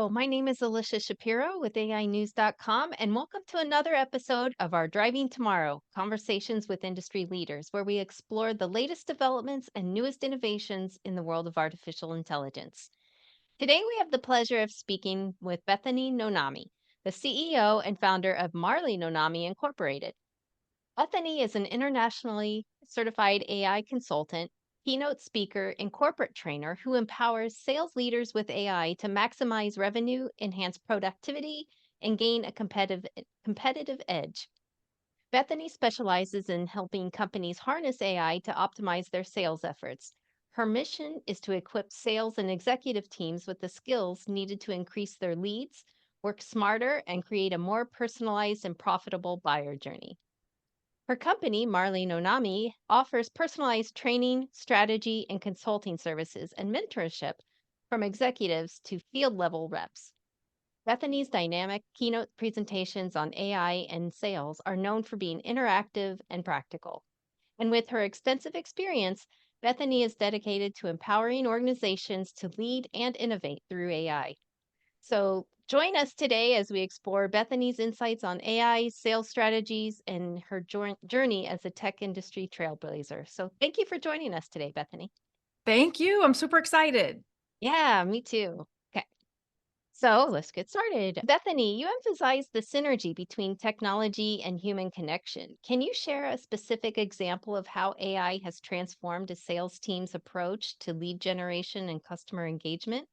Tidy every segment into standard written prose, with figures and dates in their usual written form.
Hello, my name is Alicia Shapiro with AInews.com, and welcome to another episode of our Driving Tomorrow Conversations with Industry Leaders, where we explore the latest developments and newest innovations in the world of artificial intelligence. Today, we have the pleasure of speaking with Bethanie Nonami, the CEO and founder of Marley Nonami Incorporated. Bethany is an internationally certified AI consultant, keynote speaker, and corporate trainer who empowers sales leaders with AI to maximize revenue, enhance productivity, and gain a competitive edge. Bethany specializes in helping companies harness AI to optimize their sales efforts. Her mission is to equip sales and executive teams with the skills needed to increase their leads, work smarter, and create a more personalized and profitable buyer journey. Her company, Marley Nonami, offers personalized training, strategy, and consulting services and mentorship from executives to field level reps. Bethany's dynamic keynote presentations on AI and sales are known for being interactive and practical. And with her extensive experience, Bethany is dedicated to empowering organizations to lead and innovate through AI. So join us today as we explore Bethany's insights on AI, sales strategies, and her journey as a tech industry trailblazer. So thank you for joining us today, Bethany. Thank you. I'm super excited. Yeah, me too. Okay, so let's get started. Bethany, you emphasize the synergy between technology and human connection. Can you share a specific example of how AI has transformed a sales team's approach to lead generation and customer engagement?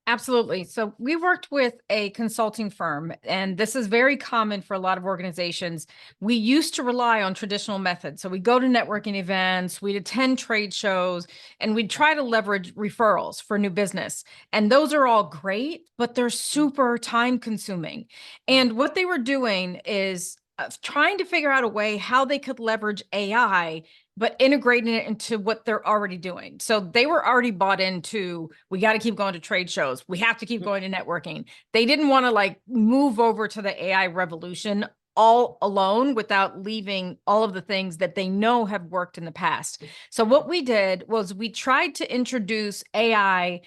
Absolutely. So we worked with a consulting firm, and this is very common for a lot of organizations. We used to rely on traditional methods. So we go to networking events, we'd attend trade shows, and we'd try to leverage referrals for new business. And those are all great, but they're super time consuming. And what they were doing is trying to figure out a way how they could leverage AI but integrating it into what they're already doing. So they were already bought into, we got to keep going to trade shows. We have to keep going to networking. They didn't want to like move over to the AI revolution all alone without leaving all of the things that they know have worked in the past. So what we did was we tried to introduce AI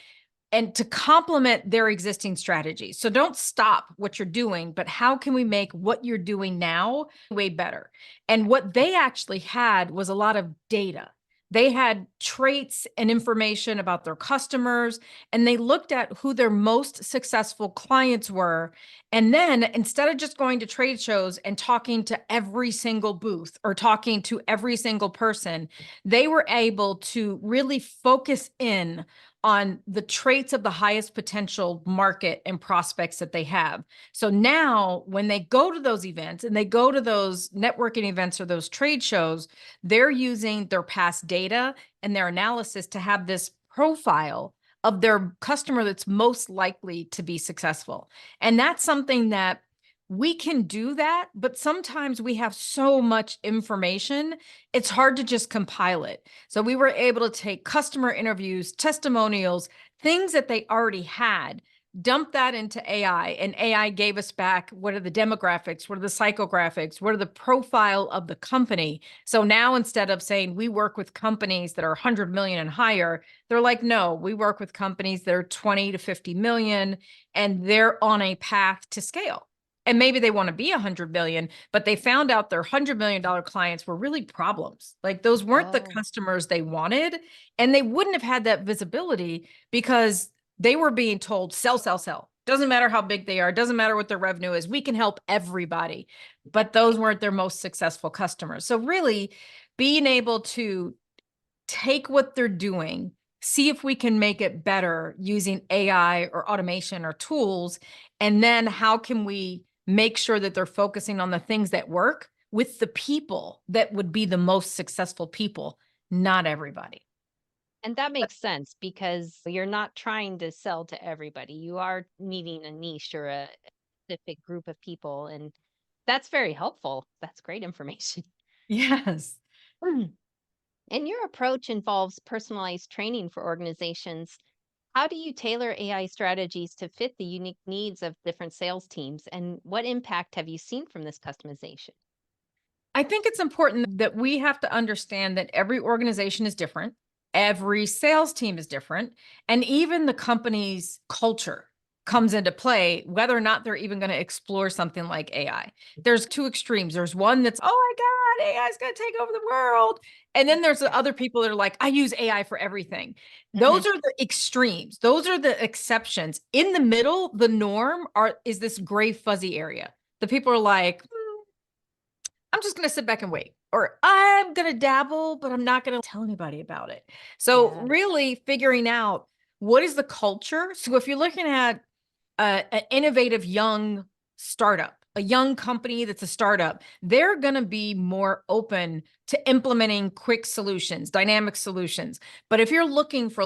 and to complement their existing strategies. So don't stop what you're doing, but how can we make what you're doing now way better? And what they actually had was a lot of data. They had traits and information about their customers, and they looked at who their most successful clients were. And then instead of just going to trade shows and talking to every single booth or talking to every single person, they were able to really focus in on the traits of the highest potential market and prospects that they have. So now when they go to those events and they go to those networking events or those trade shows, they're using their past data and their analysis to have this profile of their customer that's most likely to be successful. And that's something that we can do that, but sometimes we have so much information, it's hard to just compile it. So we were able to take customer interviews, testimonials, things that they already had, dump that into AI, and AI gave us back what are the demographics, what are the psychographics, what are the profile of the company. So now instead of saying we work with companies that are 100 million and higher, they're like, no, we work with companies that are 20 to 50 million, and they're on a path to scale. And maybe they want to be 100 million, but they found out their $100 million clients were really problems. Like those weren't the Oh, customers they wanted. And they wouldn't have had that visibility because they were being told, sell, sell, sell. Doesn't matter how big they are. Doesn't matter what their revenue is. We can help everybody. But those weren't their most successful customers. So really being able to take what they're doing, see if we can make it better using AI or automation or tools, and then how can we make sure that they're focusing on the things that work with the people that would be the most successful people, not everybody. and that makes sense because you're not trying to sell to everybody. You are meeting a niche or a specific group of people, and that's very helpful. That's great information. Yes. Mm. And your approach involves personalized training for organizations. How do you tailor AI strategies to fit the unique needs of different sales teams? And what impact have you seen from this customization? I think it's important that we have to understand that every organization is different. Every sales team is different. And even the company's culture comes into play, whether or not they're even going to explore something like AI. There's two extremes. There's one that's, oh my God, AI is going to take over the world. And then there's the other people that are like, I use AI for everything. Mhm. Those are the extremes. Those are the exceptions. In the middle, the norm is this gray fuzzy area. The people are like, I'm just going to sit back and wait, or I'm going to dabble, but I'm not going to tell anybody about it. So Yeah. really figuring out what is the culture. So if you're looking at an innovative young startup, a young company that's a startup, they're going to be more open to implementing quick solutions, dynamic solutions. But if you're looking for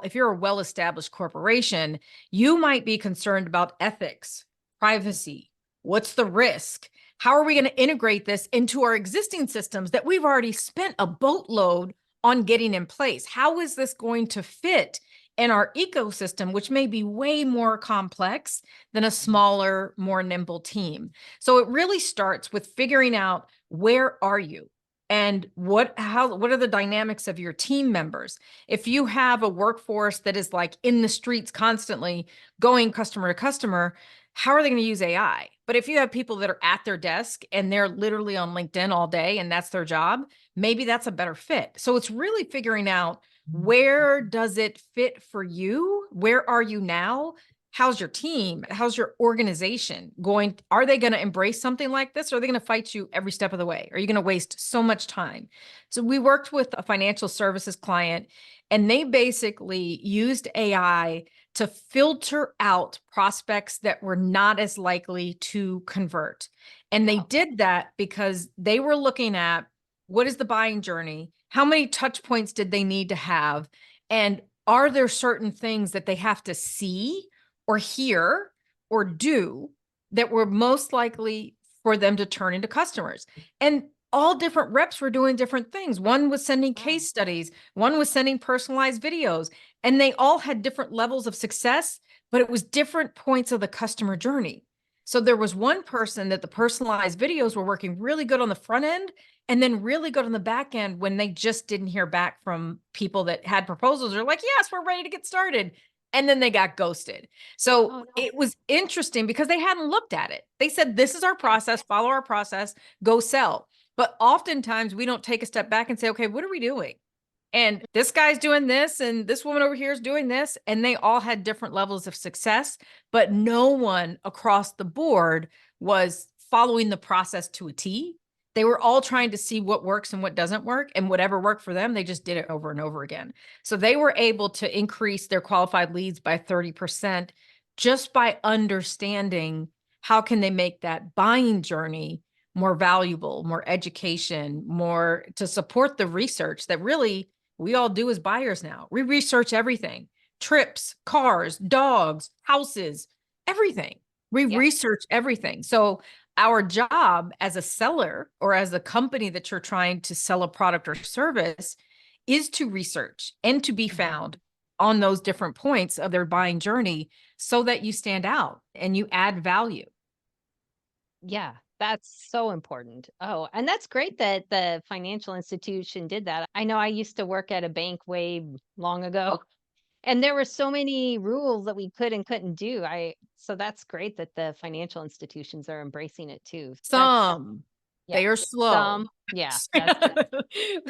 if you're a well-established corporation, you might be concerned about ethics, privacy. What's the risk? How are we going to integrate this into our existing systems that we've already spent a boatload on getting in place? How is this going to fit in our ecosystem, which may be way more complex than a smaller, more nimble team? So it really starts with figuring out, where are you? And what are the dynamics of your team members? If you have a workforce that is like in the streets constantly going customer to customer, how are they going to use AI? But if you have people that are at their desk and they're literally on LinkedIn all day and that's their job, maybe that's a better fit. So it's really figuring out, where does it fit for you? Where are you now? How's your team? How's your organization going? Are they going to embrace something like this? Or are they going to fight you every step of the way? Are you going to waste so much time? So we worked with a financial services client, and they basically used AI to filter out prospects that were not as likely to convert. And they did that because they were looking at, what is the buying journey? How many touch points did they need to have? And are there certain things that they have to see or hear or do that were most likely for them to turn into customers? And all different reps were doing different things. One was sending case studies, one was sending personalized videos, and they all had different levels of success, but it was different points of the customer journey. So there was one person that the personalized videos were working really good on the front end, and then really good on the back end when they just didn't hear back from people that had proposals. They're like, yes, we're ready to get started. And then they got ghosted. So Oh, no. it was interesting because they hadn't looked at it. They said, this is our process, follow our process, go sell. But oftentimes we don't take a step back and say, okay, what are we doing? And this guy's doing this, and this woman over here is doing this. And they all had different levels of success, but no one across the board was following the process to a T. They were all trying to see what works and what doesn't work, and whatever worked for them, they just did it over and over again. So they were able to increase their qualified leads by 30% just by understanding, how can they make that buying journey more valuable, more education, more to support the research that really we all do as buyers now. We research everything: trips, cars, dogs, houses, everything. We Yeah. research everything. So our job as a seller, or as a company that you're trying to sell a product or service, is to research and to be found on those different points of their buying journey, so that you stand out and you add value. Yeah, that's so important. Oh, and that's great that the financial institution did that. I know I used to work at a bank way long ago, and there were so many rules that we could and couldn't do. So that's great that the financial institutions are embracing it too. Some, Yeah. they are slow. Some, yeah, that's true.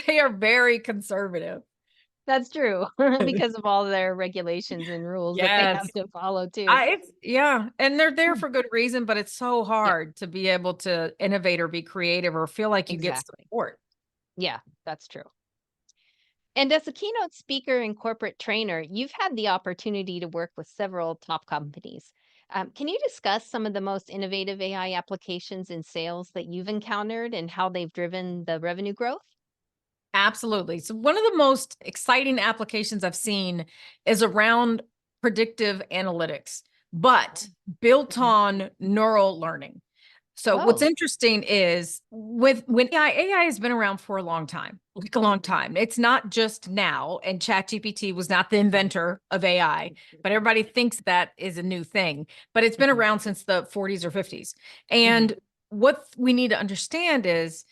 They are very conservative. That's true because of all their regulations and rules that they have Yes. to follow too. Yeah. And they're there Hmm. for good reason, but it's so Yeah, hard to be able to innovate or be creative or feel like you get exactly. support. Yeah, that's true. And as a keynote speaker and corporate trainer, you've had the opportunity to work with several top companies. Can you discuss some of the most innovative AI applications in sales that you've encountered and how they've driven the revenue growth? Absolutely. So one of the most exciting applications I've seen is around predictive analytics, but built Mhm. on neural learning. So what's Oh, interesting is, when AI has been around for a long time, like a long time. It's not just now, and ChatGPT was not the inventor of AI, but everybody thinks that is a new thing. But it's been mhm, around since the 40s or 50s. mhm, And what we need to understand is,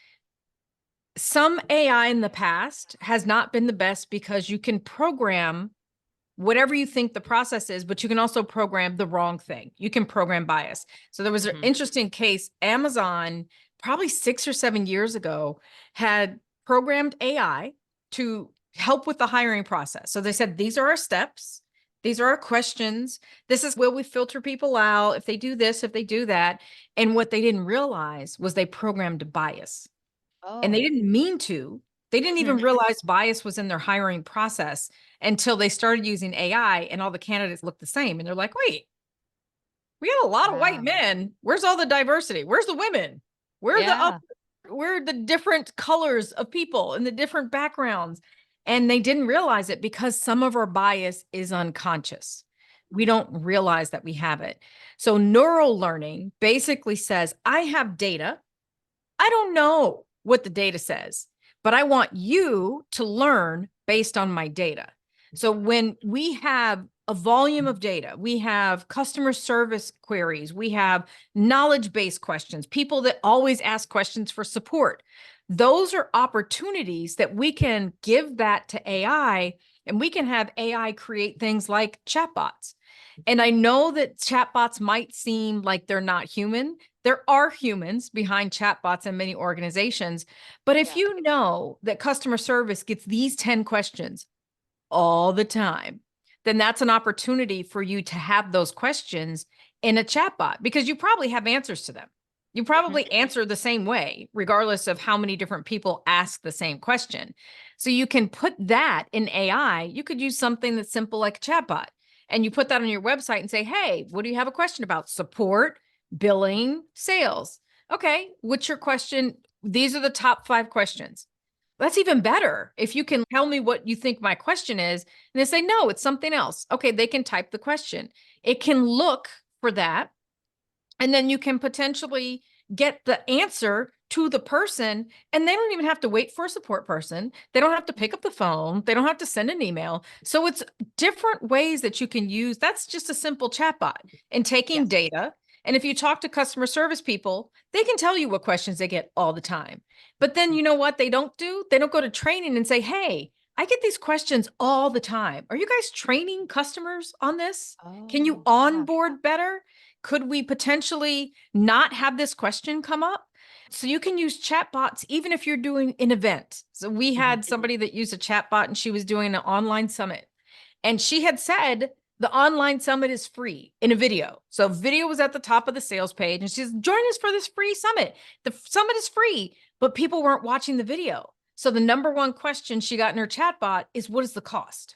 some AI in the past has not been the best because you can program whatever you think the process is, but you can also program the wrong thing. You can program bias. So there was an interesting case. Amazon, probably 6 or 7 years ago, had programmed AI to help with the hiring process. So they said, these are our steps. These are our questions. This is where we filter people out. If they do this, if they do that. And what they didn't realize was they programmed bias. And they Oh. didn't mean to. They didn't even realize bias was in their hiring process until they started using AI and all the candidates looked the same. And they're like, wait, we have a lot of white Wow. men. Where's all the diversity? Where's the women? Yeah. Where are the different colors of people and the different backgrounds? And they didn't realize it because some of our bias is unconscious. We don't realize that we have it. So neural learning basically says, I have data. I don't know what the data says, but I want you to learn based on my data. So when we have a volume of data, we have customer service queries, we have knowledge-based questions, people that always ask questions for support. Those are opportunities that we can give that to AI, and we can have AI create things like chatbots. And I know that chatbots might seem like they're not human. There are humans behind chatbots in many organizations. But if Yeah. you know that customer service gets these 10 questions all the time, then that's an opportunity for you to have those questions in a chatbot because you probably have answers to them. You probably answer the same way, regardless of how many different people ask the same question. So you can put that in AI. You could use something that's simple like a chatbot, and you put that on your website and say, hey, what do you have a question about? Support, billing, sales. Okay, what's your question? These are the top 5 questions. That's even better. If you can tell me what you think my question is, and they say, no, it's something else. Okay, they can type the question. It can look for that. And then you can potentially get the answer to the person, and they don't even have to wait for a support person. They don't have to pick up the phone. They don't have to send an email. So it's different ways that you can use. That's just a simple chatbot and taking Yes. data. And if you talk to customer service people, they can tell you what questions they get all the time. But then you know what they don't do? They don't go to training and say, hey, I get these questions all the time. Are you guys training customers on this? Can you Oh, yeah. onboard better? Could we potentially not have this question come up? So you can use chatbots even if you're doing an event. So we had somebody that used a chatbot and she was doing an online summit. And she had said the online summit is free in a video. So video was at the top of the sales page. And she says, join us for this free summit. The summit is free, but people weren't watching the video. So the number one question she got in her chatbot is, what is the cost?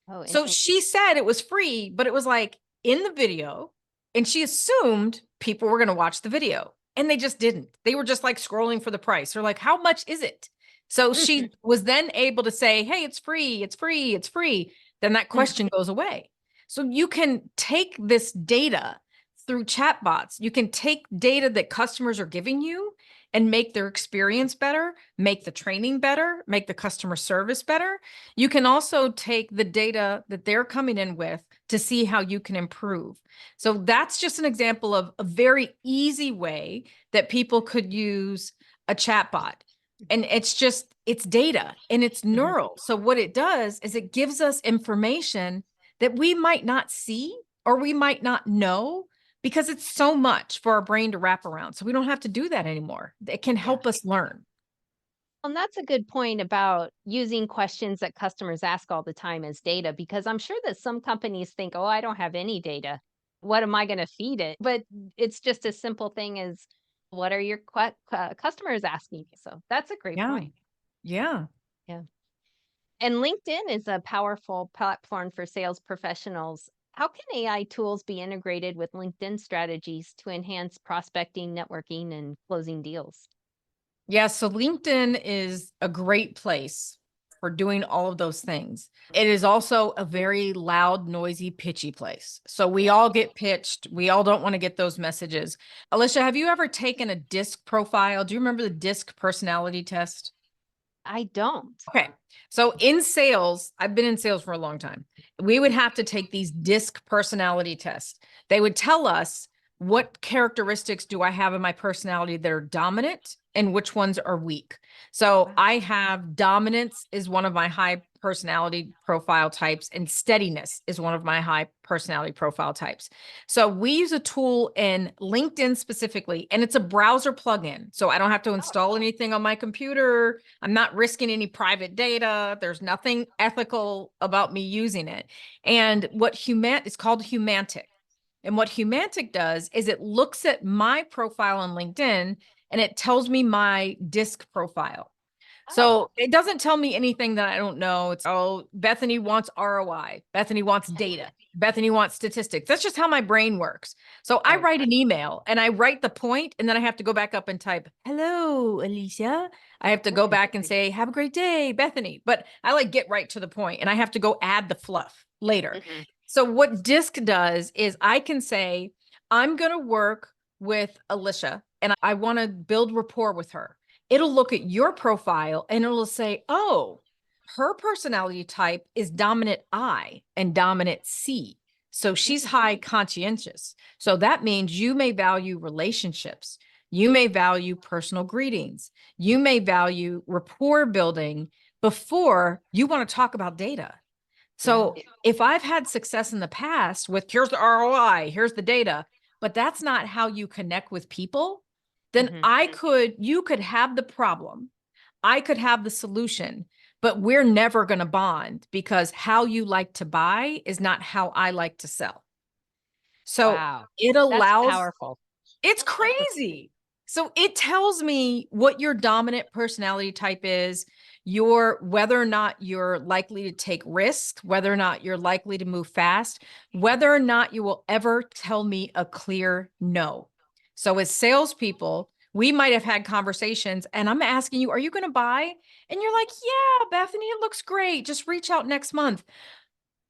Oh, So interesting. she said it was free, but it was like in the video. And she assumed people were going to watch the video, and they just didn't. They were just like scrolling for the price. They're like, how much is it? So she was then able to say, hey, it's free, it's free, it's free. Then that question goes away. So you can take this data through chatbots. You can take data that customers are giving you and make their experience better, make the training better, make the customer service better. You can also take the data that they're coming in with to see how you can improve. So that's just an example of a very easy way that people could use a chatbot. And it's data and it's neural. So what it does is it gives us information that we might not see or we might not know because it's so much for our brain to wrap around. So we don't have to do that anymore. It can Yeah. help us learn. And that's a good point about using questions that customers ask all the time as data, because I'm sure that some companies think, oh, I don't have any data. What am I going to feed it? But it's just a simple thing as what are your customers asking you? So that's a great Yeah. point. Yeah. Yeah. And LinkedIn is a powerful platform for sales professionals. How can AI tools be integrated with LinkedIn strategies to enhance prospecting, networking, and closing deals? Yeah, so LinkedIn is a great place for doing all of those things. It is also a very loud, noisy, pitchy place. So we Yeah. all get pitched. We all don't want to get those messages. Alicia, have you ever taken a DISC profile? Do you remember the DISC personality test? I don't. Okay. So in sales, I've been in sales for a long time. We would have to take these DISC personality tests. They would tell us what characteristics do I have in my personality that are dominant and which ones are weak. So I have dominance is one of my high personality profile types, and steadiness is one of my high personality profile types. So we use a tool in LinkedIn specifically, and it's a browser plugin. So I don't have to install anything on my computer. I'm not risking any private data. There's nothing ethical about me using it. And it's called Humantic. And what Humantic does is it looks at my profile on LinkedIn and it tells me my DISC profile. So it doesn't tell me anything that I don't know. It's, oh, Bethany wants ROI. Bethany wants data. Bethany wants statistics. That's just how my brain works. So I write an email and I write the point, and then I have to go back up and type, hello, Alicia. I have to go back and say, have a great day, Bethany. But I like get right to the point, and I have to go add the fluff later. So what DISC does is I can say, I'm going to work with Alicia and I want to build rapport with her. It'll look at your profile and it'll say, oh, her personality type is dominant I and dominant C. So she's high conscientious. So that means you may value relationships. You may value personal greetings. You may value rapport building before you want to talk about data. So if I've had success in the past with here's the ROI, here's the data, but that's not how you connect with people, then you could have the problem. I could have the solution, but we're never going to bond because how you like to buy is not how I like to sell. So it allows, that's powerful. It's crazy. So it tells me what your dominant personality type is, whether or not you're likely to take risks, whether or not you're likely to move fast, whether or not you will ever tell me a clear no. So as salespeople, we might have had conversations and I'm asking you, are you going to buy? And you're like, yeah, Bethany, it looks great. Just reach out next month.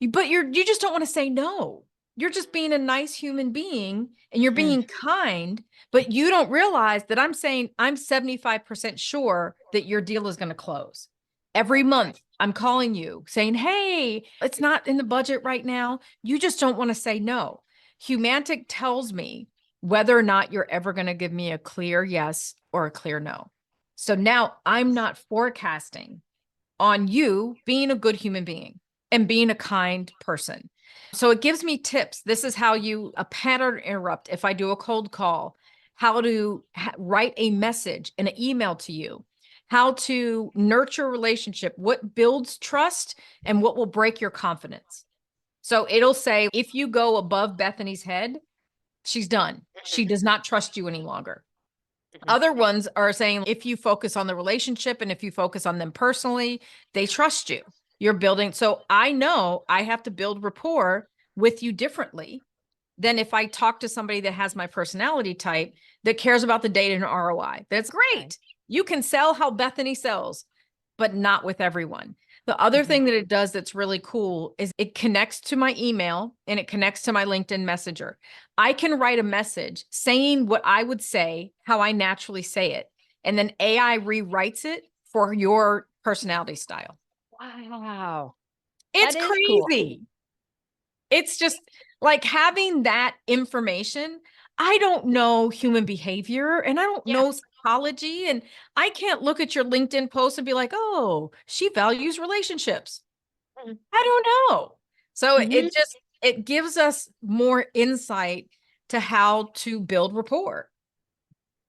But you just don't want to say no. You're just being a nice human being and you're being kind, but you don't realize that I'm saying I'm 75% sure that your deal is going to close. Every month I'm calling you saying, hey, it's not in the budget right now. You just don't want to say no. Humantic tells me whether or not you're ever going to give me a clear yes or a clear no. So now I'm not forecasting on you being a good human being and being a kind person. So it gives me tips. This is how a pattern interrupt. If I do a cold call, how to write a message in an email to you, how to nurture a relationship, what builds trust and what will break your confidence. So it'll say, if you go above Bethany's head, she's done. She does not trust you any longer. Other ones are saying, if you focus on the relationship and if you focus on them personally, they trust you. You're building. So I know I have to build rapport with you differently than if I talk to somebody that has my personality type that cares about the data and ROI. That's great. You can sell how Bethany sells, but not with everyone. The other thing that it does that's really cool is it connects to my email and it connects to my LinkedIn Messenger. I can write a message saying what I would say, how I naturally say it, and then AI rewrites it for your personality style. Wow. It's crazy. Cool. It's just like having that information. I don't know human behavior and I don't know psychology, and I can't look at your LinkedIn post and be like, oh, she values relationships. I don't know. So it gives us more insight to how to build rapport.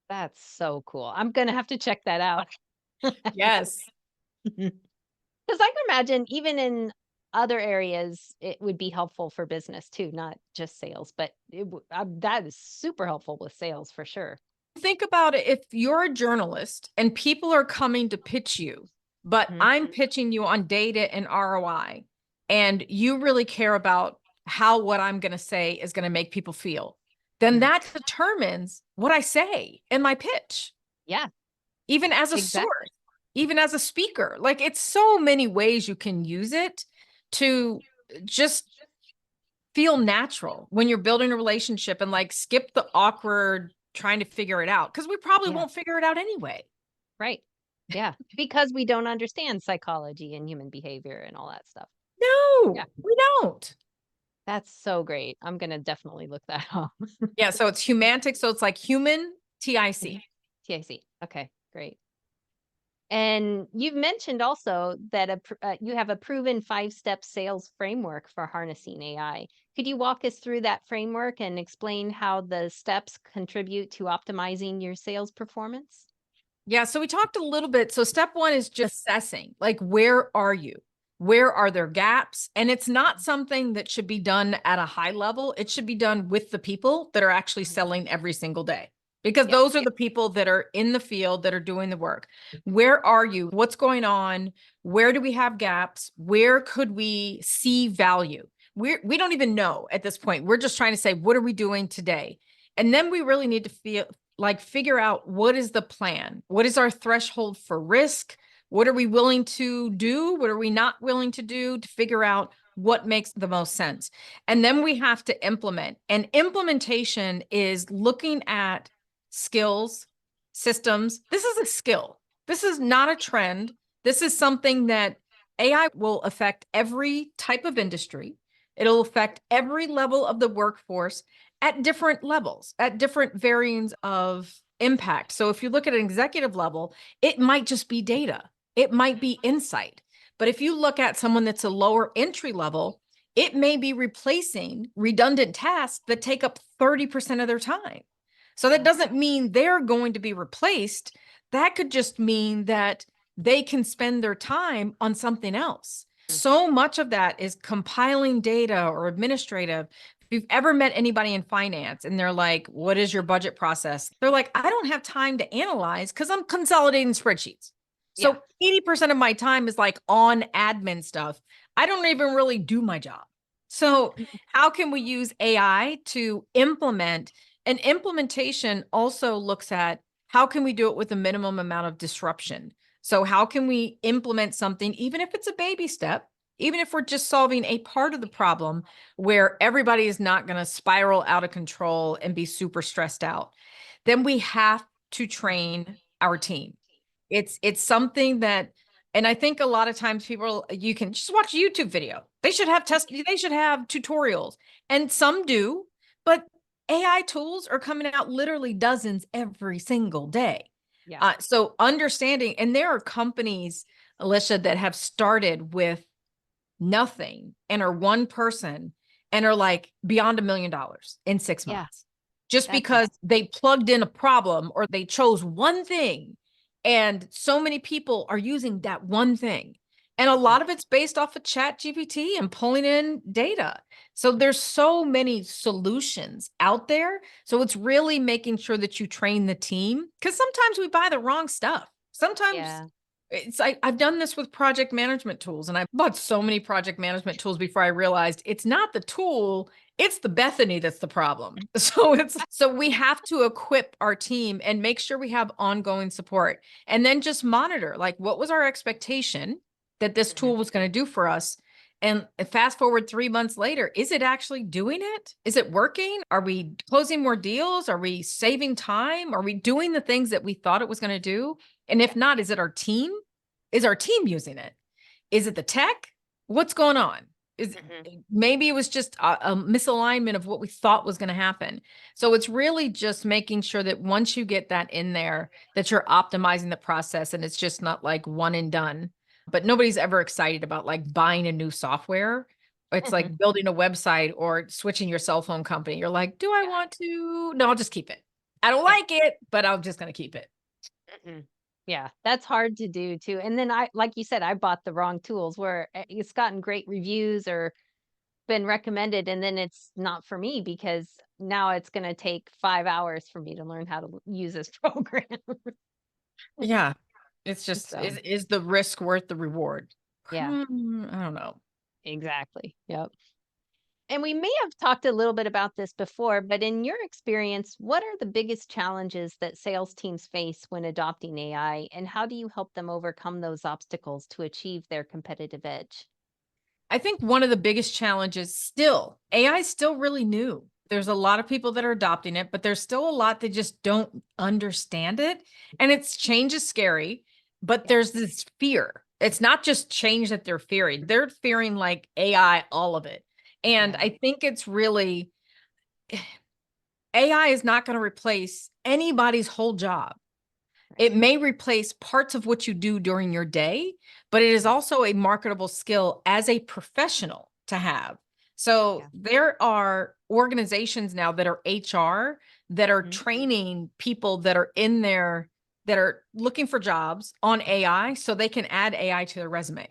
That's so cool. I'm going to have to check that out. Yes. Because I can imagine even in other areas, it would be helpful for business too, not just sales, but that is super helpful with sales for sure. Think about it. If you're a journalist and people are coming to pitch you, but I'm pitching you on data and ROI, and you really care about how what I'm going to say is going to make people feel, then that determines what I say in my pitch. Yeah. Even as a source, even as a speaker, like it's so many ways you can use it to just feel natural when you're building a relationship and like skip the awkward trying to figure it out, because we probably won't figure it out anyway. Right. Yeah. Because we don't understand psychology and human behavior and all that stuff. No, we don't. That's so great. I'm going to definitely look that up. Yeah. So it's Humantic. So it's like human TIC. TIC. Okay. Great. And you've mentioned also that you have a proven 5-step sales framework for harnessing AI. Could you walk us through that framework and explain how the steps contribute to optimizing your sales performance? Yeah, so we talked a little bit. So step one is just assessing, like, where are you? Where are there gaps? And it's not something that should be done at a high level. It should be done with the people that are actually Mhm. selling every single day, because Yep. those are the people that are in the field that are doing the work. Where are you? What's going on? Where do we have gaps? Where could we see value? We don't even know at this point. We're just trying to say, what are we doing today? And then we really need to figure out, what is the plan? What is our threshold for risk? What are we willing to do? What are we not willing to do, to figure out what makes the most sense? And then we have to implement. And implementation is looking at skills, systems. This is a skill. This is not a trend. This is something that AI will affect every type of industry. It'll affect every level of the workforce at different levels, at different variants of impact. So if you look at an executive level, it might just be data, it might be insight. But if you look at someone that's a lower entry level, it may be replacing redundant tasks that take up 30% of their time. So that doesn't mean they're going to be replaced. That could just mean that they can spend their time on something else. So much of that is compiling data or administrative. If you've ever met anybody in finance and they're like, what is your budget process? They're like, I don't have time to analyze because I'm consolidating spreadsheets. Yeah. So 80% of my time is like on admin stuff. I don't even really do my job. So how can we use AI to implement? And implementation also looks at, how can we do it with a minimum amount of disruption? So how can we implement something, even if it's a baby step, even if we're just solving a part of the problem, where everybody is not going to spiral out of control and be super stressed out? Then we have to train our team. It's something that, and I think a lot of times people, you can just watch a YouTube video. They should have they should have tutorials, and some do, but AI tools are coming out literally dozens every single day. Yeah. So understanding, and there are companies, Alicia, that have started with nothing and are one person and are like beyond $1 million in 6 Yeah. months, just That's because they plugged in a problem or they chose one thing. And so many people are using that one thing. And a lot of it's based off of Chat GPT and pulling in data. So there's so many solutions out there. So it's really making sure that you train the team, because sometimes we buy the wrong stuff. Sometimes yeah. it's like, I've done this with project management tools, and I bought so many project management tools before I realized it's not the tool, it's the Bethany that's the problem. So we have to equip our team and make sure we have ongoing support, and then just monitor, like, what was our expectation that this Mhm. tool was going to do for us? And fast forward 3 months later, is it actually doing it? Is it working? Are we closing more deals? Are we saving time? Are we doing the things that we thought it was going to do? And if Yeah. not, is it our team? Is our team using it? Is it the tech? What's going on? Is Mhm. maybe it was just a misalignment of what we thought was going to happen. So it's really just making sure that once you get that in there, that you're optimizing the process, and it's just not like one and done. But nobody's ever excited about like buying a new software. It's Mhm. like building a website or switching your cell phone company. You're like, do I Yeah. want to? No, I'll just keep it. I don't Yeah. like it, but I'm just going to keep it. Mhm. Yeah, that's hard to do too. And then like you said, I bought the wrong tools where it's gotten great reviews or been recommended, and then it's not for me because now it's going to take 5 hours for me to learn how to use this program. Yeah. It's just, So, is the risk worth the reward? yeah, I don't know. exactly. Yep. And we may have talked a little bit about this before, but in your experience, what are the biggest challenges that sales teams face when adopting AI, and how do you help them overcome those obstacles to achieve their competitive edge? I think one of the biggest challenges, still, AI is still really new. There's a lot of people that are adopting it, but there's still a lot that just don't understand it. And it's change is scary, but Yeah. there's this fear. It's not just change that they're fearing. They're fearing like AI, all of it. And Yeah. I think it's really, AI is not going to replace anybody's whole job. It may replace parts of what you do during your day, but it is also a marketable skill as a professional to have. So Yeah. there are organizations now that are HR that are Mhm. training people that are in there that are looking for jobs on AI so they can add AI to their resume.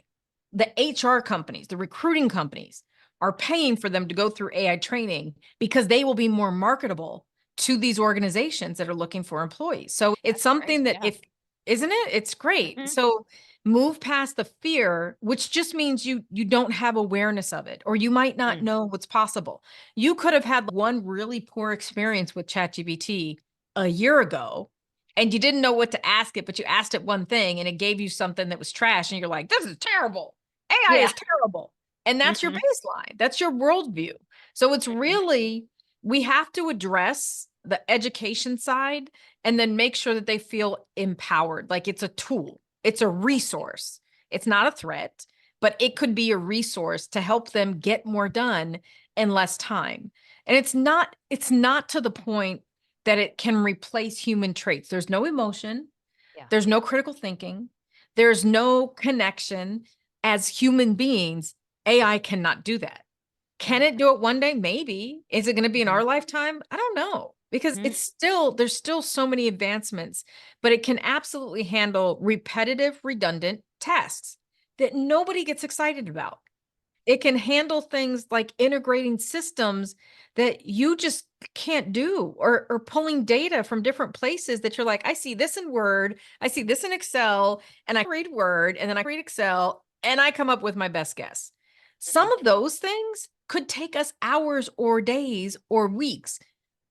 The HR companies, the recruiting companies are paying for them to go through AI training because they will be more marketable to these organizations that are looking for employees. So it's That's great. something that Yeah. if, isn't it? It's great. Mhm. So move past the fear, which just means you don't have awareness of it, or you might not Mm. know what's possible. You could have had one really poor experience with ChatGPT a year ago, and you didn't know what to ask it, but you asked it one thing and it gave you something that was trash, and you're like, this is terrible. AI Yeah. is terrible. And that's your Mhm. baseline. That's your worldview. So it's Mhm. really, we have to address the education side and then make sure that they feel empowered. Like it's a tool, it's a resource. It's not a threat, but it could be a resource to help them get more done in less time. And it's not to the point that it can replace human traits. There's no emotion, Yeah. there's no critical thinking, there's no connection. As human beings, AI cannot do that. Can Right. it do it one day? Maybe. Is it going to be in Mhm. our lifetime? I don't know because Mhm. it's still, there's still so many advancements, but it can absolutely handle repetitive, redundant tasks that nobody gets excited about. It can handle things like integrating systems that you just can't do, or pulling data from different places that you're like, I see this in Word, I see this in Excel, and I read Word and then I read Excel and I come up with my best guess. Some Mhm. of those things could take us hours or days or weeks.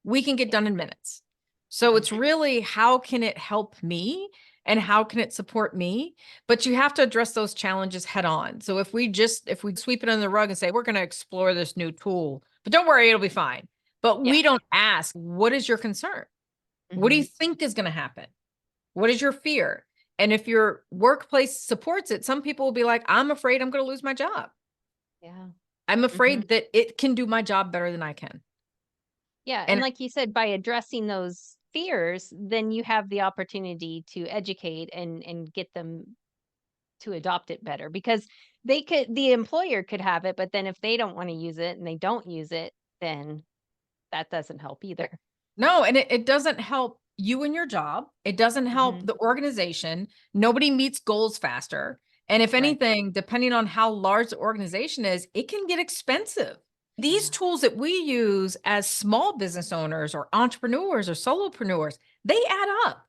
We can get Yeah. done in minutes. So Mhm. it's really, how can it help me and how can it support me? But you have to address those challenges head on. So if we sweep it under the rug and say, we're going to explore this new tool, but don't worry, it'll be fine. But Yeah. we don't ask, what is your concern? What do you Mhm. think is going to happen? What is your fear? And if your workplace supports it, some people will be like, I'm afraid I'm going to lose my job. Yeah. I'm Mhm. afraid that it can do my job better than I can. Yeah, and And like you said, by addressing those fears, then you have the opportunity to educate and get them to adopt it better because the employer could have it, but then if they don't want to use it and they don't use it, then that doesn't help either. no, and it doesn't help you in your job. It doesn't help Mhm. the organization. Nobody meets goals faster. And if Right. anything, depending on how large the organization is, it can get expensive. These Yeah. tools that we use as small business owners or entrepreneurs or solopreneurs, they add up.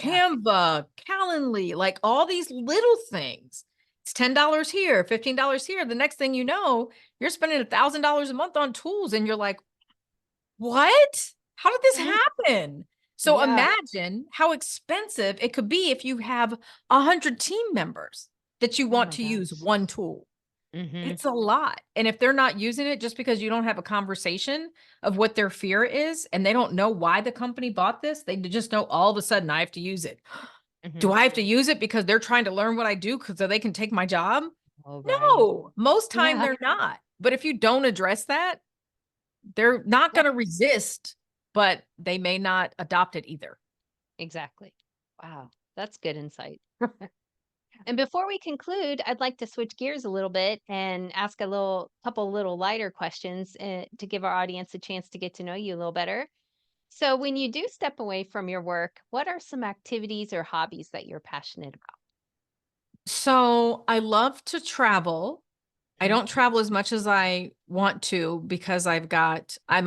Yeah. Canva, Calendly, like all these little things. It's $10 here, $15 here. The next thing you know, you're spending $1,000 a month on tools and you're like, what? How did this Mhm. happen? So Yeah. imagine how expensive it could be if you have 100 team members that you Oh want my to use gosh. one tool. Mhm. It's a lot. And if they're not using it just because you don't have a conversation of what their fear is and they don't know why the company bought this, they just know all of a sudden I have to use it. Do Mhm. I have to use it because they're trying to learn what I do because so they can take my job? Oh, right. No, most time Yeah. they're not. But if you don't address that, they're not Yeah. going to resist, but they may not adopt it either. Exactly. Wow. That's good insight. And before we conclude, I'd like to switch gears a little bit and ask a couple little lighter questions to give our audience a chance to get to know you a little better. So, when you do step away from your work, what are some activities or hobbies that you're passionate about? So I love to travel. I Mhm. don't travel as much as I want to because I'm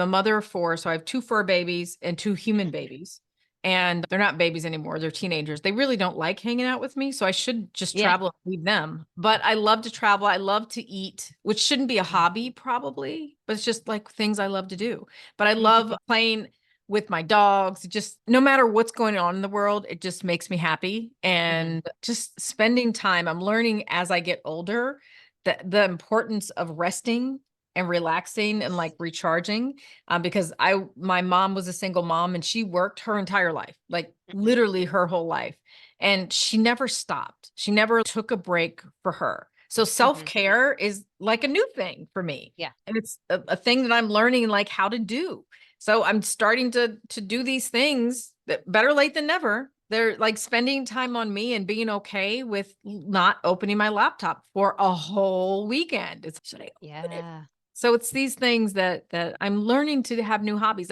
a mother of four. So I have two fur babies and two human babies. And they're not babies anymore. They're teenagers. They really don't like hanging out with me. So I should just Yeah. travel and leave them. But I love to travel. I love to eat, which shouldn't be a Mhm. hobby probably, but it's just like things I love to do. But I love playing with my dogs. Just no matter what's going on in the world, it just makes me happy. Mhm. And just spending time. I'm learning as I get older the importance of resting and relaxing and Yes. like recharging, because my mom was a single mom and she worked her entire life, like Mhm. literally her whole life, and she never stopped, she never took a break for her. So Mhm. self-care is like a new thing for me, Yeah. and it's a thing that I'm learning like how to do. So I'm starting to do these things, that better late than never. They're like spending time on me and being okay with not opening my laptop for a whole weekend. It's should I open it? Yeah. So it's these things that I'm learning to have new hobbies.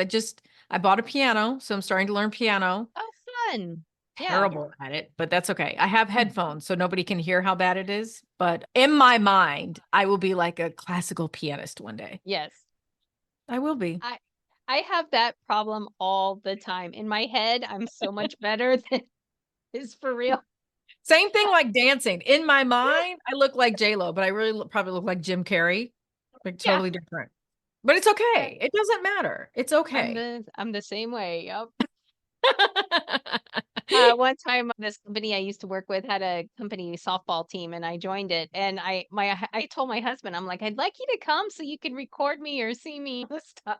I bought a piano, so I'm starting to learn piano. Oh, fun. Yeah. Terrible at it, but that's okay. I have headphones so nobody can hear how bad it is. But in my mind, I will be like a classical pianist one day. Yes. I will be. I I have that problem all the time. In my head, I'm so much better than is for real. Same thing like dancing. In my mind, I look like J-Lo, but I really probably look like Jim Carrey. Like Yeah. totally different. But it's Yeah. okay. It doesn't matter. It's I'm okay. the same way. Yep. One time, this company I used to work with had a company softball team, and I joined it. And I told my husband, I'm like, I'd like you to come so you can record me or see me this stuff.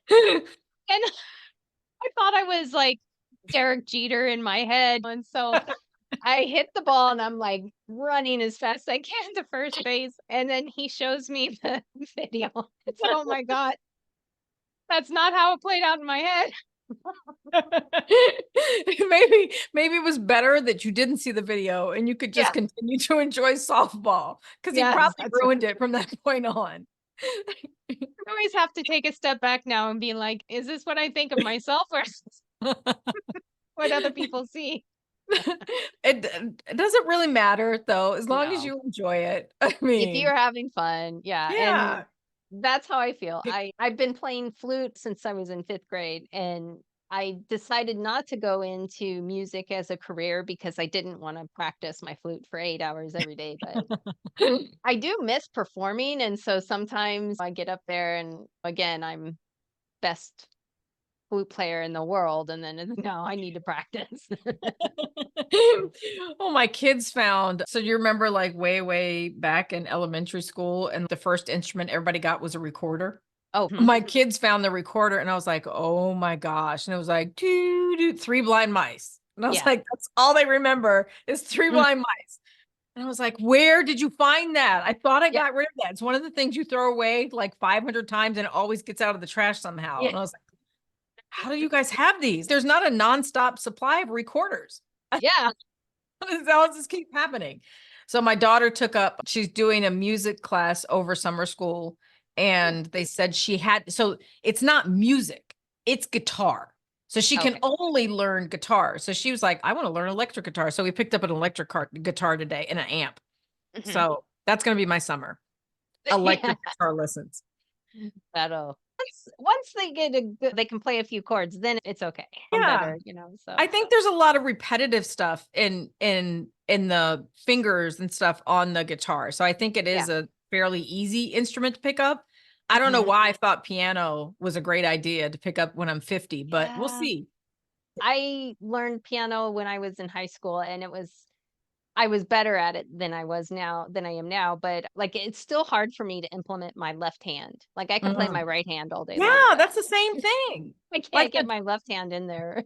And I thought I was like Derek Jeter in my head, and so I hit the ball, and I'm like running as fast as I can to first base, and then he shows me the video. It's oh my god, that's not how it played out in my head. Maybe it was better that you didn't see the video and you could just Yeah. continue to enjoy softball because he Yes, probably that's ruined it from that point on. I always have to take a step back now and be like, "Is this what I think of myself or is this what other people see?" It doesn't really matter though, as long as No. you enjoy it. I If mean, you're having fun, yeah, and yeah. that's how I feel. I've been playing flute since I was in 5th grade, and I decided not to go into music as a career because I didn't wanna practice my flute for 8 hours every day, but I do miss performing, and so sometimes I get up there and, again, I'm best flute player in the world, and then, no, I need to practice. Oh, my kids found so you remember like way, way back in elementary school, and the first instrument everybody got was a recorder? Oh, My kids found the recorder and I was like, "Oh my gosh." And it was like, "Doo doo, 3 blind mice." And I was yeah. like, "That's all they remember is 3 blind mice." And I was like, "Where did you find that? I thought I Yeah, got rid of that." It's one of the things you throw away like 500 times and it always gets out of the trash somehow. yeah, And I was like, "How do you guys have these? There's not a nonstop supply of recorders." yeah. How does this keep happening? So my daughter she's doing a music class over summer school, and they said so it's not music, it's guitar. So she can Okay. only learn guitar. So she was like, I want to learn electric guitar. So we picked up an guitar today and an amp. Mhm. So that's going to be my summer. Yeah, Electric guitar lessons. that'll once they get a good they can play a few chords, then it's okay. I'm Yeah. better, so I think there's a lot of repetitive stuff in the fingers and stuff on the guitar. So I think it yeah. is a fairly easy instrument to pick up. I don't know Mhm. why I thought piano was a great idea to pick up when I'm 50, but we'll Yeah. see. I learned piano when I was in high school, and I was better at it than I am now, but, like, it's still hard for me to implement my left hand. Like, I can play Mm. my right hand all day long, Yeah, but that's the same thing. I Like can't get my left hand in there.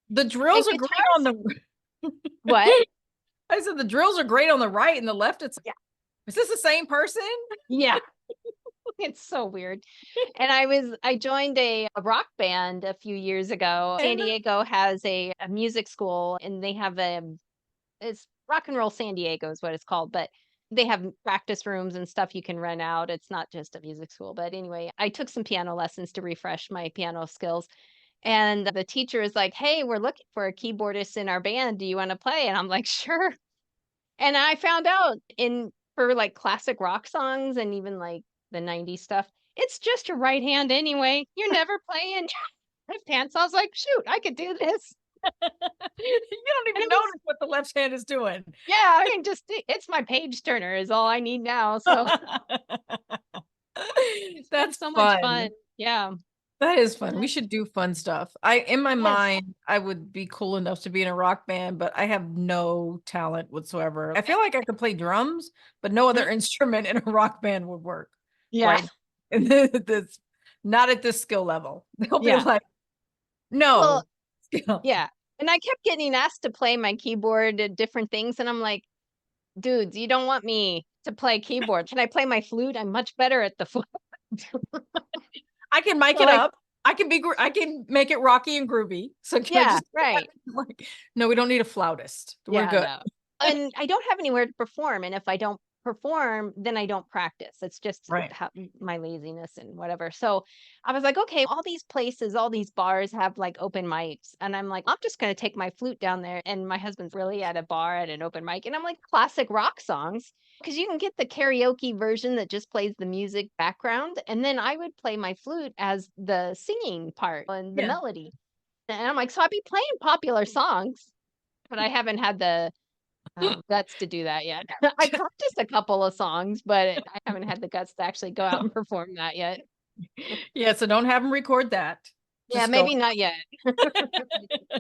the And drills are great on guitars the what? I said the drills are great on the right and the left. Yeah. Is this the same person? Yeah. It's so weird. And I joined a rock band a few years ago. San And Diego has a music school, and they have it's Rock and Roll San Diego is what it's called, but they have practice rooms and stuff you can rent out. It's not just a music school, but anyway, I took some piano lessons to refresh my piano skills. And the teacher is like, "Hey, we're looking for a keyboardist in our band. Do you want to play?" And I'm like, "Sure." And I found out in for like classic rock songs and even like the 90s stuff, it's just your right hand anyway. You're never playing left hand. So I was like, shoot, I could do this. you don't And even it was, notice what the left hand is doing. yeah, I can just, it's my page turner is all I need now. So it's been That's so much fun. fun. Yeah. That is fun. We Yes. should do fun stuff. In my Yes. mind, I would be cool enough to be in a rock band, but I have no talent whatsoever. I feel like I could play drums, but no Mhm. other instrument in a rock band would work. Yeah. Right. And this not at this skill level. They'll be Yeah. like, Well, no. Skill. yeah. And I kept getting asked to play my keyboard at different things. And I'm like, dudes, you don't want me to play keyboard. Can I play my flute? I'm much better at the flute. I can mic So it like, up. I can I can make it rocky and groovy. So can I Yeah, just right. like, no, we don't need a flautist. We're Yeah, good. no. And I don't have anywhere to perform, and if I don't perform, then I don't practice. It's just Right. my laziness and whatever. So I was like, okay, all these places, all these bars have like open mics, and I'm like, I'm just going to take my flute down there. And my husband's really at a bar at an open mic, and I'm like, classic rock songs, because you can get the karaoke version that just plays the music background, and then I would play my flute as the singing part and the Yeah. melody. And I'm like, so I'd be playing popular songs, but I haven't had the guts to do that yet. I practiced a couple of songs, but I haven't had the guts to actually go out and perform that yet. Yeah. So don't have them record that. Yeah, Just go, maybe not yet.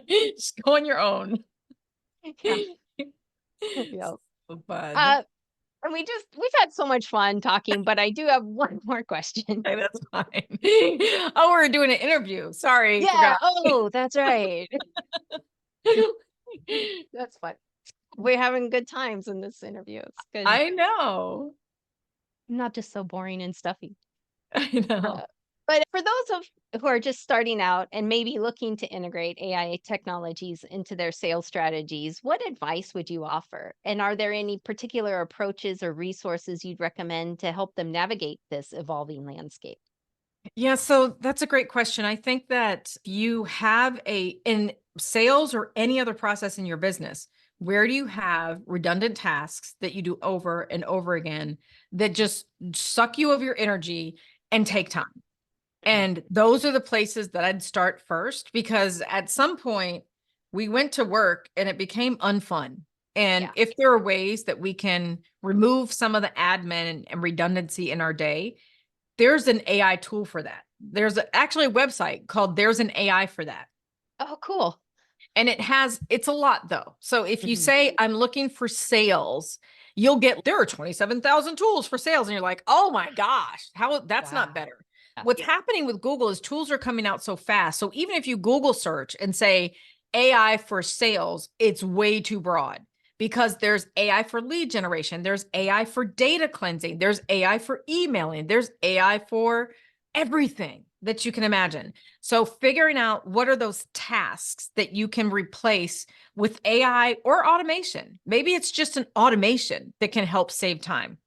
just go on your own. Yeah. Yeah. So fun. Uh, and we've had so much fun talking, but I do have one more question. Okay, that's fine. Oh, we're doing an interview. Sorry, Yeah. forgot. Oh, that's right. That's fun. We're having good times in this interview. It's good. I know. Not just so boring and stuffy. I know. Uh, but for those of who are just starting out and maybe looking to integrate AI technologies into their sales strategies, what advice would you offer? And are there any particular approaches or resources you'd recommend to help them navigate this evolving landscape? Yeah, so that's a great question. I think that you have in sales or any other process in your business, where do you have redundant tasks that you do over and over again that just suck you of your energy and take time? Mhm. And those are the places that I'd start first, because at some point we went to work and it became unfun. And Yeah. if there are ways that we can remove some of the admin and redundancy in our day, there's an AI tool for that. There's actually a website called There's an AI for that. Oh, cool. And it's a lot though. So if you Mhm. say, I'm looking for sales, there are 27,000 tools for sales. And you're like, oh my gosh, that's not Wow. better. What's happening with Google is tools are coming out so fast. So even if you Google search and say AI for sales, it's way too broad, because there's AI for lead generation, there's AI for data cleansing, there's AI for emailing, there's AI for everything that you can imagine. So figuring out what are those tasks that you can replace with AI or automation. Maybe it's just an automation that can help save time.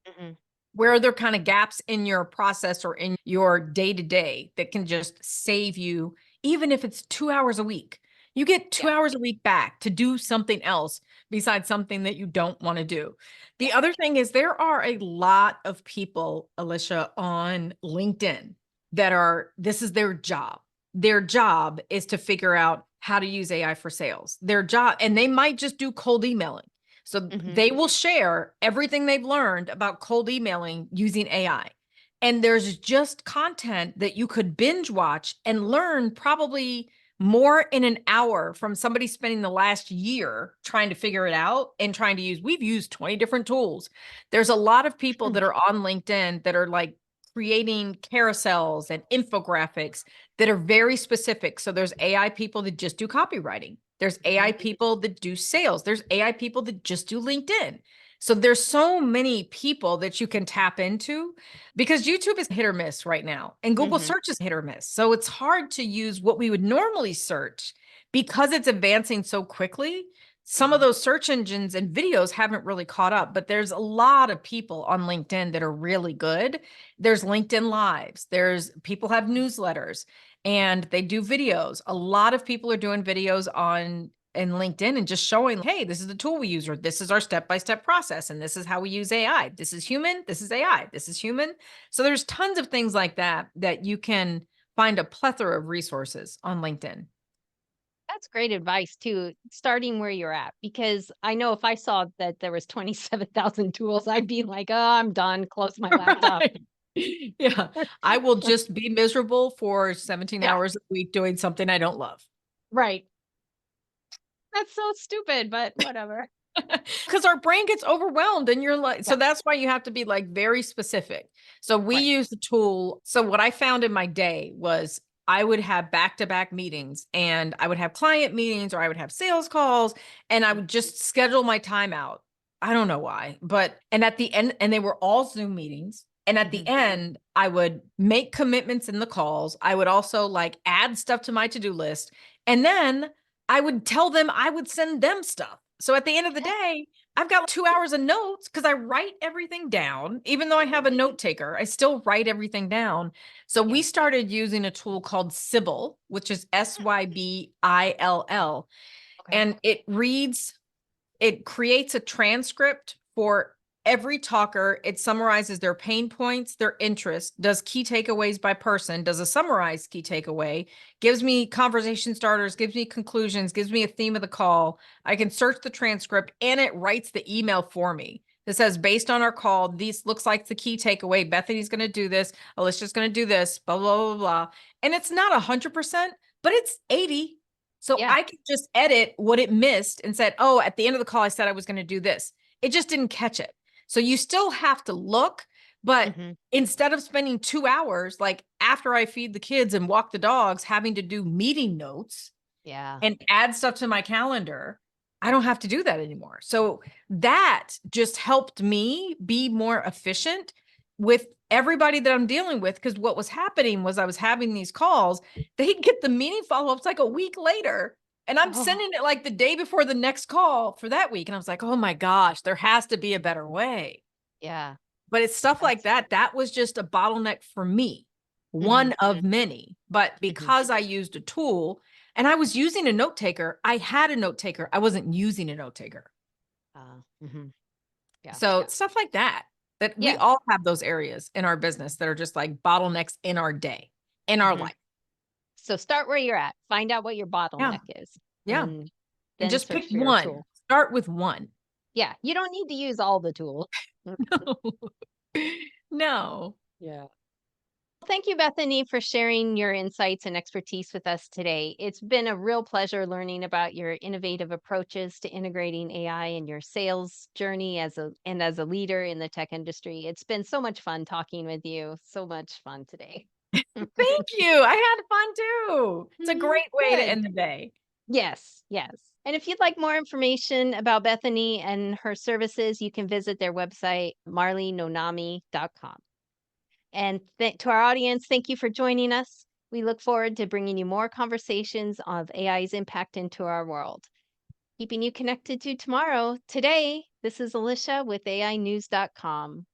Mhm. Where are there kind of gaps in your process or in your day to day that can just save you, even if it's 2 hours a week? You get two Yeah. hours a week back to do something else besides something that you don't want to do. Yeah. The other thing is there are a lot of people, Alicia, on LinkedIn this is their job. Their job is to figure out how to use AI for sales. Their job, and they might just do cold emailing. So Mhm. they will share everything they've learned about cold emailing using AI. And there's just content that you could binge watch and learn probably more in an hour from somebody spending the last year trying to figure it out and we've used 20 different tools. There's a lot of people that are on LinkedIn that are like creating carousels and infographics that are very specific. So there's AI people that just do copywriting. There's AI Mhm. people that do sales. There's AI people that just do LinkedIn. So there's so many people that you can tap into, because YouTube is hit or miss right now and Google Mhm. search is hit or miss. So it's hard to use what we would normally search because it's advancing so quickly. Some of Mhm. those search engines and videos haven't really caught up, but there's a lot of people on LinkedIn that are really good. There's LinkedIn Lives. There's people have newsletters and they do videos. A lot of people are doing videos on in LinkedIn and just showing, hey, this is the tool we use, or this is our step-by-step process, and this is how we use AI. This is human, this is AI, this is human. So there's tons of things like that that you can find a plethora of resources on LinkedIn. That's great advice too, starting where you're at, because I know if I saw that there was 27,000 tools, I'd be like, "Oh, I'm done. Close my laptop." Right. Yeah. I will just be miserable for 17 Yeah, hours a week doing something I don't love. right. That's so stupid, but whatever. Because our brain gets overwhelmed and you're like, so Yeah, that's why you have to be like very specific. So we right. use the tool. So what I found in my day was I would have back-to-back meetings and I would have client meetings or I would have sales calls and I would just schedule my time out. I don't know why, and at the end, and they were all Zoom meetings. And at the end, I would make commitments in the calls. I would also like add stuff to my to-do list. And then I would tell them I would send them stuff. So at the end of the day, I've got 2 hours of notes because I write everything down. Even though I have a note taker, I still write everything down. So we started using a tool called Sybil, which is Sybill. Okay. And it creates a transcript for every talker. It summarizes their pain points, their interest, does key takeaways by person, does a summarized key takeaway, gives me conversation starters, gives me conclusions, gives me a theme of the call. I can search the transcript and it writes the email for me. It says, based on our call, this looks like the key takeaway. Bethany's going to do this. Alicia's going to do this, blah, blah, blah, blah. And it's not 100%, but it's 80. So Yeah. I could just edit what it missed and said, oh, at the end of the call, I said I was going to do this. It just didn't catch it. So you still have to look, but instead of spending 2 hours, like after I feed the kids and walk the dogs, having to do meeting notes and add stuff to my calendar, I don't have to do that anymore. So that just helped me be more efficient with everybody that I'm dealing with. Because what was happening was I was having these calls, they'd get the meeting follow-ups like a week later. And I'm sending it like the day before the next call for that week. And I was like, oh my gosh, there has to be a better way. Yeah. But it's stuff like that. That was just a bottleneck for me, one of many. But because I used a tool and I was using a note taker, I had a note taker. I wasn't using a note taker. Yeah. So stuff like that, we all have those areas in our business that are just like bottlenecks in our day, in our life. So start where you're at. Find out what your bottleneck is. Yeah. And And just pick search for your one. tool. Start with one. Yeah. You don't need to use all the tools. No. Yeah. Thank you, Bethany, for sharing your insights and expertise with us today. It's been a real pleasure learning about your innovative approaches to integrating AI in your sales journey as a leader in the tech industry. It's been so much fun talking with you. So much fun today. Thank you. I had fun too. It's a great way to Good. end the day. Yes, yes. And if you'd like more information about Bethany and her services, you can visit their website, marleynonami.com. And to our audience, thank you for joining us. We look forward to bringing you more conversations of AI's impact into our world. Keeping you connected to tomorrow. Today, this is Alicia with AInews.com.